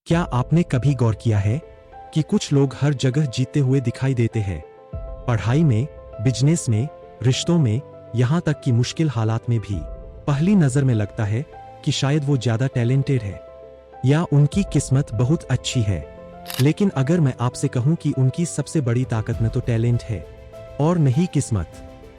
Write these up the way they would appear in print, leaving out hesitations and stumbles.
क्या आपने कभी गौर किया है कि कुछ लोग हर जगह जीतते हुए दिखाई देते हैं? पढ़ाई में, बिजनेस में, रिश्तों में, यहाँ तक कि मुश्किल हालात में भी। पहली नजर में लगता है कि शायद वो ज्यादा टैलेंटेड है या उनकी किस्मत बहुत अच्छी है। लेकिन अगर मैं आपसे कहूं कि उनकी सबसे बड़ी ताकत न तो टैलेंट है और न ही किस्मत,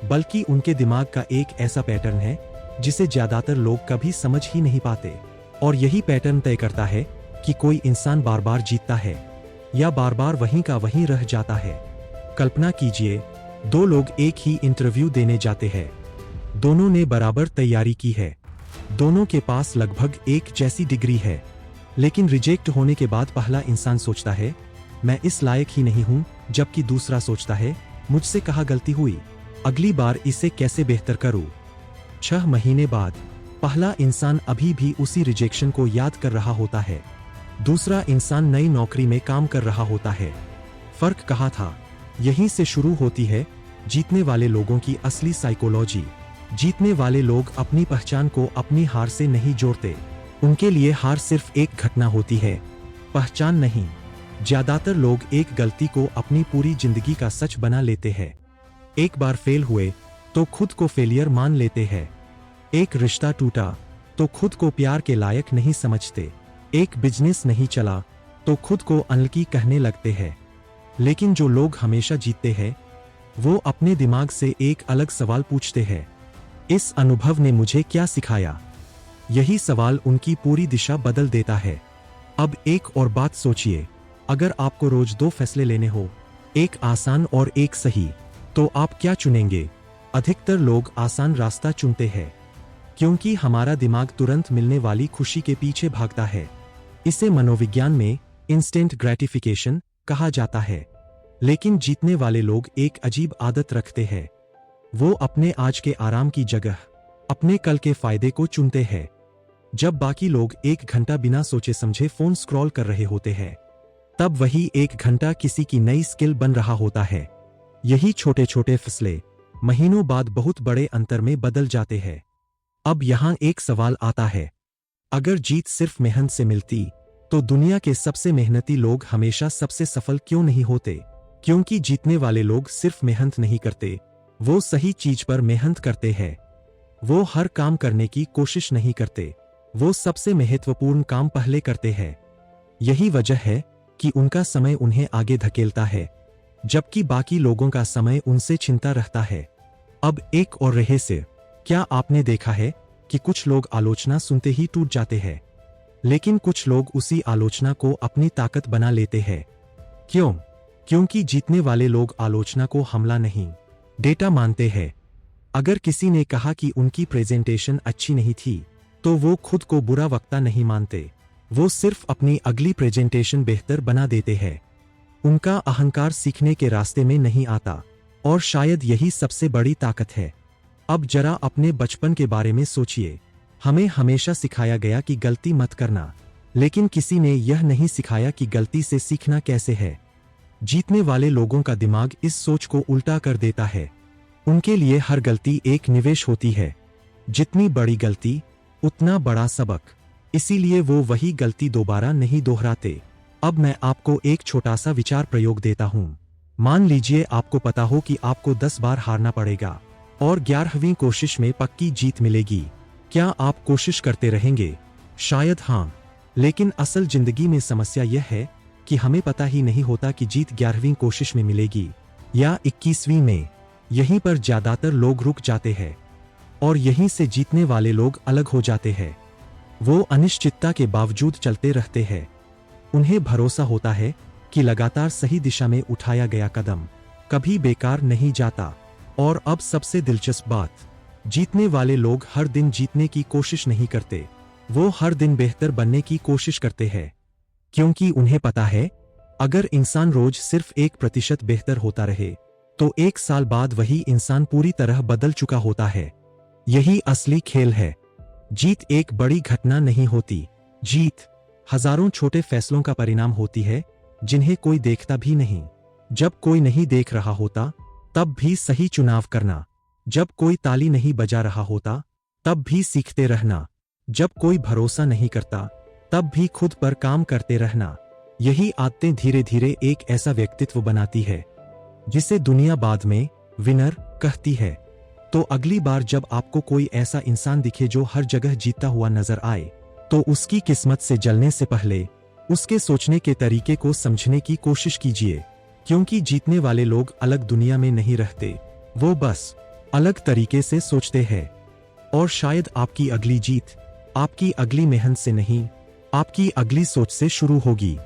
बल्कि उनके दिमाग का एक ऐसा पैटर्न है जिसे ज्यादातर लोग कभी समझ ही नहीं पाते। और यही पैटर्न तय करता है कि कोई इंसान बार बार जीतता है या बार बार वहीं का वहीं रह जाता है। कल्पना कीजिए, दो लोग एक ही इंटरव्यू देने जाते हैं। दोनों ने बराबर तैयारी की है, दोनों के पास लगभग एक जैसी डिग्री है, लेकिन रिजेक्ट होने के बाद पहला इंसान सोचता है मैं इस लायक ही नहीं हूं, जबकि दूसरा सोचता है मुझसे कहाँ गलती हुई, अगली बार इसे कैसे बेहतर करूं। 6 महीने बाद पहला इंसान अभी भी उसी रिजेक्शन को याद कर रहा होता है, दूसरा इंसान नई नौकरी में काम कर रहा होता है। फर्क कहाँ था? यहीं से शुरू होती है जीतने वाले लोगों की असली साइकोलॉजी। जीतने वाले लोग अपनी पहचान को अपनी हार से नहीं जोड़ते। उनके लिए हार सिर्फ एक घटना होती है, पहचान नहीं। ज्यादातर लोग एक गलती को अपनी पूरी जिंदगी का सच बना लेते हैं। एक बार फेल हुए तो खुद को फेलियर मान लेते हैं। एक रिश्ता टूटा तो खुद को प्यार के लायक नहीं समझते। एक बिजनेस नहीं चला तो खुद को अनलकी कहने लगते हैं। लेकिन जो लोग हमेशा जीतते हैं वो अपने दिमाग से एक अलग सवाल पूछते हैं, इस अनुभव ने मुझे क्या सिखाया? यही सवाल उनकी पूरी दिशा बदल देता है। अब एक और बात सोचिए, अगर आपको रोज 2 फैसले लेने हो, एक आसान और एक सही, तो आप क्या चुनेंगे? अधिकतर लोग आसान रास्ता चुनते हैं क्योंकि हमारा दिमाग तुरंत मिलने वाली खुशी के पीछे भागता है। इसे मनोविज्ञान में इंस्टेंट ग्रेटिफिकेशन कहा जाता है। लेकिन जीतने वाले लोग एक अजीब आदत रखते हैं, वो अपने आज के आराम की जगह अपने कल के फायदे को चुनते हैं। जब बाकी लोग 1 घंटा बिना सोचे समझे फोन स्क्रॉल कर रहे होते हैं, तब वही 1 घंटा किसी की नई स्किल बन रहा होता है। यही छोटे छोटे फैसले महीनों बाद बहुत बड़े अंतर में बदल जाते हैं। अब यहां एक सवाल आता है, अगर जीत सिर्फ मेहनत से मिलती तो दुनिया के सबसे मेहनती लोग हमेशा सबसे सफल क्यों नहीं होते? क्योंकि जीतने वाले लोग सिर्फ मेहनत नहीं करते, वो सही चीज पर मेहनत करते हैं। वो हर काम करने की कोशिश नहीं करते, वो सबसे महत्वपूर्ण काम पहले करते हैं। यही वजह है कि उनका समय उन्हें आगे धकेलता है, जबकि बाकी लोगों का समय उनसे छिनता रहता है। अब एक और रहस्य, क्या आपने देखा है कि कुछ लोग आलोचना सुनते ही टूट जाते हैं, लेकिन कुछ लोग उसी आलोचना को अपनी ताकत बना लेते हैं? क्यों? क्योंकि जीतने वाले लोग आलोचना को हमला नहीं, डेटा मानते हैं। अगर किसी ने कहा कि उनकी प्रेजेंटेशन अच्छी नहीं थी, तो वो खुद को बुरा वक्ता नहीं मानते, वो सिर्फ अपनी अगली प्रेजेंटेशन बेहतर बना देते हैं। उनका अहंकार सीखने के रास्ते में नहीं आता, और शायद यही सबसे बड़ी ताकत है। अब जरा अपने बचपन के बारे में सोचिए। हमें हमेशा सिखाया गया कि गलती मत करना, लेकिन किसी ने यह नहीं सिखाया कि गलती से सीखना कैसे है। जीतने वाले लोगों का दिमाग इस सोच को उल्टा कर देता है। उनके लिए हर गलती एक निवेश होती है, जितनी बड़ी गलती उतना बड़ा सबक। इसीलिए वो वही गलती दोबारा नहीं दोहराते। अब मैं आपको एक छोटा सा विचार प्रयोग देता हूं। मान लीजिए आपको पता हो कि आपको 10 बार हारना पड़ेगा और 11वीं कोशिश में पक्की जीत मिलेगी। क्या आप कोशिश करते रहेंगे? शायद हाँ, लेकिन असल जिंदगी में समस्या यह है कि हमें पता ही नहीं होता कि जीत 11वीं कोशिश में मिलेगी या 21वीं में। यहीं पर ज्यादातर लोग रुक जाते हैं और यहीं से जीतने वाले लोग अलग हो जाते हैं। वो अनिश्चितता के बावजूद चलते रहते हैं। उन्हें भरोसा होता है कि लगातार सही दिशा में उठाया गया कदम कभी बेकार नहीं जाता। और अब सबसे दिलचस्प बात, जीतने वाले लोग हर दिन जीतने की कोशिश नहीं करते, वो हर दिन बेहतर बनने की कोशिश करते हैं। क्योंकि उन्हें पता है, अगर इंसान रोज सिर्फ 1% बेहतर होता रहे, तो 1 साल बाद वही इंसान पूरी तरह बदल चुका होता है। यही असली खेल है। जीत एक बड़ी घटना नहीं होती, जीत हजारों छोटे फैसलों का परिणाम होती है, जिन्हें कोई देखता भी नहीं। जब कोई नहीं देख रहा होता, तब भी सही चुनाव करना। जब कोई ताली नहीं बजा रहा होता, तब भी सीखते रहना। जब कोई भरोसा नहीं करता, तब भी खुद पर काम करते रहना। यही आदतें धीरे धीरे एक ऐसा व्यक्तित्व बनाती है जिसे दुनिया बाद में विनर कहती है। तो अगली बार जब आपको कोई ऐसा इंसान दिखे जो हर जगह जीतता हुआ नजर आए, तो उसकी किस्मत से जलने से पहले उसके सोचने के तरीके को समझने की कोशिश कीजिए, क्योंकि जीतने वाले लोग अलग दुनिया में नहीं रहते, वो बस अलग तरीके से सोचते हैं। और शायद आपकी अगली जीत आपकी अगली मेहनत से नहीं, आपकी अगली सोच से शुरू होगी।